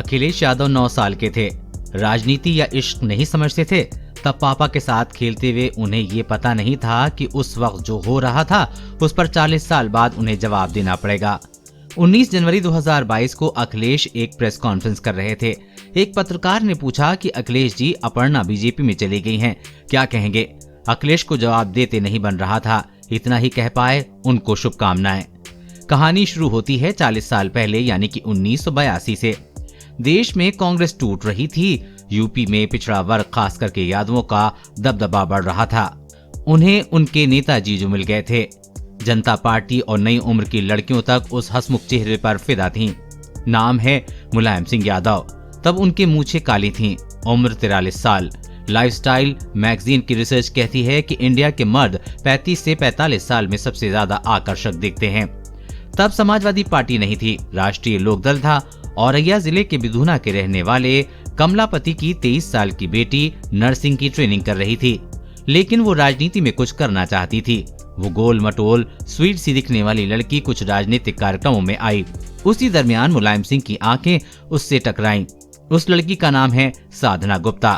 अखिलेश यादव 9 साल के थे, राजनीति या इश्क नहीं समझते थे। तब पापा के साथ खेलते हुए उन्हें ये पता नहीं था कि उस वक्त जो हो रहा था उस पर 40 साल बाद उन्हें जवाब देना पड़ेगा। 19 जनवरी 2022 को अखिलेश एक प्रेस कॉन्फ्रेंस कर रहे थे। एक पत्रकार ने पूछा कि अखिलेश जी, अपर्णा बीजेपी में चली गई हैं, क्या कहेंगे? अखिलेश को जवाब देते नहीं बन रहा था, इतना ही कह पाए, उनको शुभकामनाएं। कहानी शुरू होती है 40 साल पहले यानी कि 1982 से। देश में कांग्रेस टूट रही थी। यूपी में पिछड़ा वर्ग खास करके यादवों का दबदबा बढ़ रहा था। उन्हें उनके नेताजी जो मिल गए थे। जनता पार्टी और नई उम्र की लड़कियों तक उस हंसमुख चेहरे पर फिदा थीं। नाम है मुलायम सिंह यादव। तब उनके मूछें काली थीं, उम्र 43 साल। लाइफस्टाइल मैगजीन की रिसर्च कहती है कि इंडिया के मर्द 35 से 45 साल में सबसे ज्यादा आकर्षक दिखते हैं। तब समाजवादी पार्टी नहीं थी, राष्ट्रीय लोकदल था। औरैया जिले के बिधुना के रहने वाले कमलापति की 23 साल की बेटी नर्सिंग की ट्रेनिंग कर रही थी, लेकिन वो राजनीति में कुछ करना चाहती थी। वो गोल मटोल स्वीट सी दिखने वाली लड़की कुछ राजनीतिक कार्यक्रमों में आई। उसी दरमियान मुलायम सिंह की आंखें उससे टकराईं। उस लड़की का नाम है साधना गुप्ता।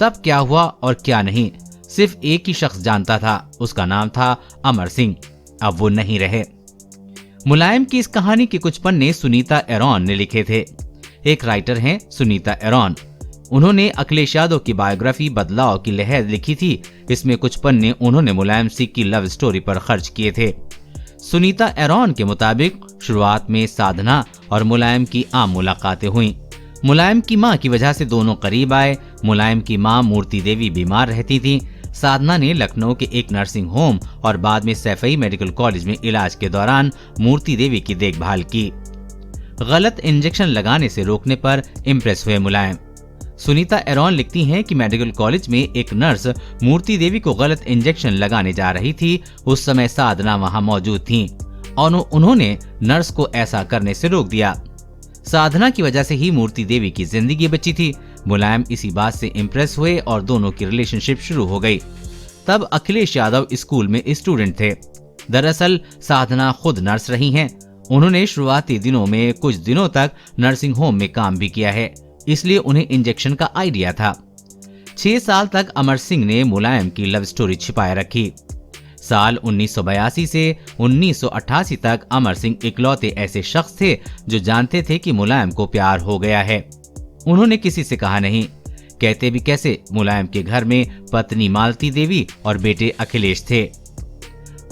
तब क्या हुआ और क्या नहीं, सिर्फ एक ही शख्स जानता था, उसका नाम था अमर सिंह। अब वो नहीं रहे। मुलायम की इस कहानी के कुछ पन्ने सुनीता एरॉन ने लिखे थे। एक राइटर हैं सुनीता एरॉन। उन्होंने अखिलेश यादव की बायोग्राफी बदलाव की लहर लिखी थी। इसमें कुछ पन्ने उन्होंने मुलायम सिंह की लव स्टोरी पर खर्च किए थे। सुनीता एरॉन के मुताबिक शुरुआत में साधना और मुलायम की आम मुलाकातें हुई। मुलायम की मां की वजह से दोनों करीब आए। मुलायम की मां मूर्ति देवी बीमार रहती थी। साधना ने लखनऊ के एक नर्सिंग होम और बाद में सैफई मेडिकल कॉलेज में इलाज के दौरान मूर्ति देवी की देखभाल की। गलत इंजेक्शन लगाने से रोकने पर इम्प्रेस हुए मुलायम। सुनीता एरॉन लिखती हैं कि मेडिकल कॉलेज में एक नर्स मूर्ति देवी को गलत इंजेक्शन लगाने जा रही थी। उस समय साधना वहां मौजूद थीं और उन्होंने नर्स को ऐसा करने से रोक दिया। साधना की वजह से ही मूर्ति देवी की जिंदगी बची थी। मुलायम इसी बात से इम्प्रेस हुए और दोनों की रिलेशनशिप शुरू हो गई। तब अखिलेश यादव स्कूल में स्टूडेंट थे। दरअसल साधना खुद नर्स रही हैं। उन्होंने शुरुआती दिनों में कुछ दिनों तक नर्सिंग होम में काम भी किया है, इसलिए उन्हें इंजेक्शन का आइडिया था। 6 साल तक अमर सिंह ने मुलायम की लव स्टोरी छिपाए रखी। साल 1982 से 1988 तक अमर सिंह इकलौते ऐसे शख्स थे जो जानते थे कि मुलायम को प्यार हो गया है। उन्होंने किसी से कहा नहीं। कहते भी कैसे, मुलायम के घर में पत्नी मालती देवी और बेटे अखिलेश थे।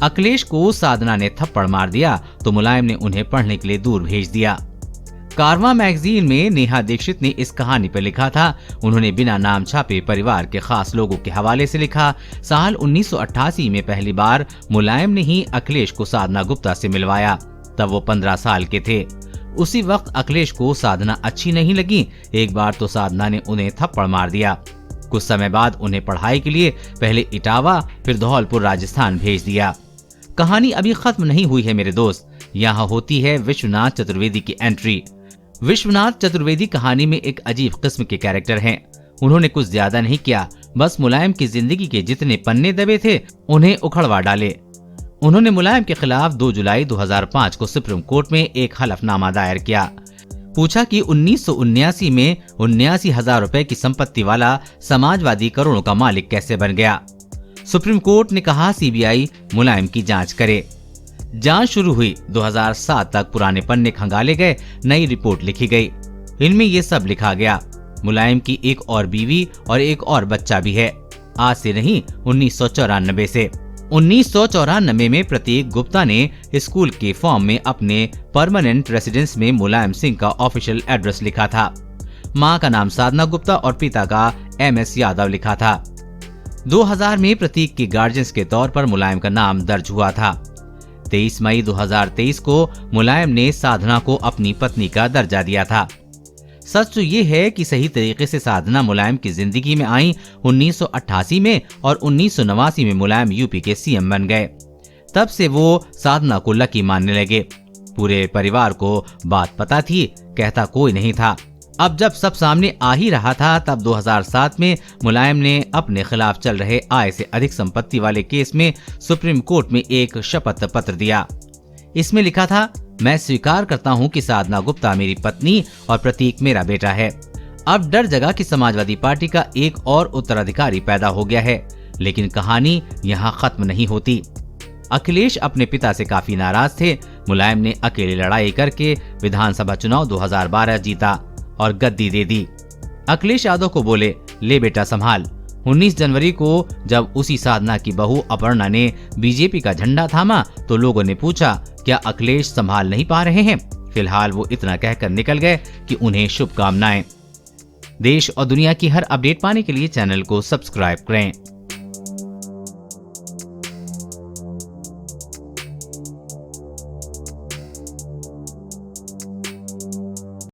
अखिलेश को साधना ने थप्पड़ मार दिया तो मुलायम ने उन्हें पढ़ने के लिए दूर भेज दिया। कारवां मैगजीन में नेहा दीक्षित ने इस कहानी पर लिखा था। उन्होंने बिना नाम छापे परिवार के खास लोगों के हवाले से लिखा। साल 1988 में पहली बार मुलायम ने ही अखिलेश को साधना गुप्ता से मिलवाया। तब वो 15 साल के थे। उसी वक्त अखिलेश को साधना अच्छी नहीं लगी। एक बार तो साधना ने उन्हें थप्पड़ मार दिया। कुछ समय बाद उन्हें पढ़ाई के लिए पहले इटावा फिर धौलपुर राजस्थान भेज दिया। कहानी अभी खत्म नहीं हुई है मेरे दोस्त। यहाँ होती है विश्वनाथ चतुर्वेदी की एंट्री। विश्वनाथ चतुर्वेदी कहानी में एक अजीब किस्म के कैरेक्टर हैं। उन्होंने कुछ ज्यादा नहीं किया, बस मुलायम की जिंदगी के जितने पन्ने दबे थे उन्हें उखड़वा डाले। उन्होंने मुलायम के खिलाफ 2 जुलाई 2005 को सुप्रीम कोर्ट में एक हलफनामा दायर किया। पूछा कि 1979 में 79,000 रुपए की संपत्ति वाला समाजवादी करोड़ों का मालिक कैसे बन गया। सुप्रीम कोर्ट ने कहा सीबीआई मुलायम की जांच करे। जांच शुरू हुई। 2007 तक पुराने पन्ने खंगाले गए, नई रिपोर्ट लिखी गई। इनमें ये सब लिखा गया। मुलायम की एक और बीवी और एक और बच्चा भी है। आज से नहीं, 1994 से। 1994 में प्रतीक गुप्ता ने स्कूल के फॉर्म में अपने परमानेंट रेसिडेंस में मुलायम सिंह का ऑफिशियल एड्रेस लिखा था। मां का नाम साधना गुप्ता और पिता का MS यादव लिखा था। 2000 में प्रतीक के गार्जियंस के तौर पर मुलायम का नाम दर्ज हुआ था। 23 मई 2023 को मुलायम ने साधना को अपनी पत्नी का दर्जा दिया था। सच तो ये है कि सही तरीके से साधना मुलायम की जिंदगी में आई 1988 में और 1989 में मुलायम यूपी के CM बन गए। तब से वो साधना को लकी मानने लगे। पूरे परिवार को बात पता थी, कहता कोई नहीं था। अब जब सब सामने आ ही रहा था तब 2007 में मुलायम ने अपने खिलाफ चल रहे आय से अधिक संपत्ति वाले केस में सुप्रीम कोर्ट में एक शपथ पत्र दिया। इसमें लिखा था, मैं स्वीकार करता हूं कि साधना गुप्ता मेरी पत्नी और प्रतीक मेरा बेटा है। अब डर जगा कि समाजवादी पार्टी का एक और उत्तराधिकारी पैदा हो गया है, लेकिन कहानी यहाँ खत्म नहीं होती। अखिलेश अपने पिता से काफी नाराज थे। मुलायम ने अकेले लड़ाई करके विधानसभा चुनाव 2012 जीता और गद्दी दे दी। अखिलेश यादव को बोले, ले बेटा संभाल। 19 जनवरी को जब उसी साधना की बहू अपर्णा ने बीजेपी का झंडा थामा तो लोगों ने पूछा, क्या अखिलेश संभाल नहीं पा रहे हैं? फिलहाल वो इतना कहकर निकल गए कि उन्हें शुभकामनाएं। देश और दुनिया की हर अपडेट पाने के लिए चैनल को सब्सक्राइब करें।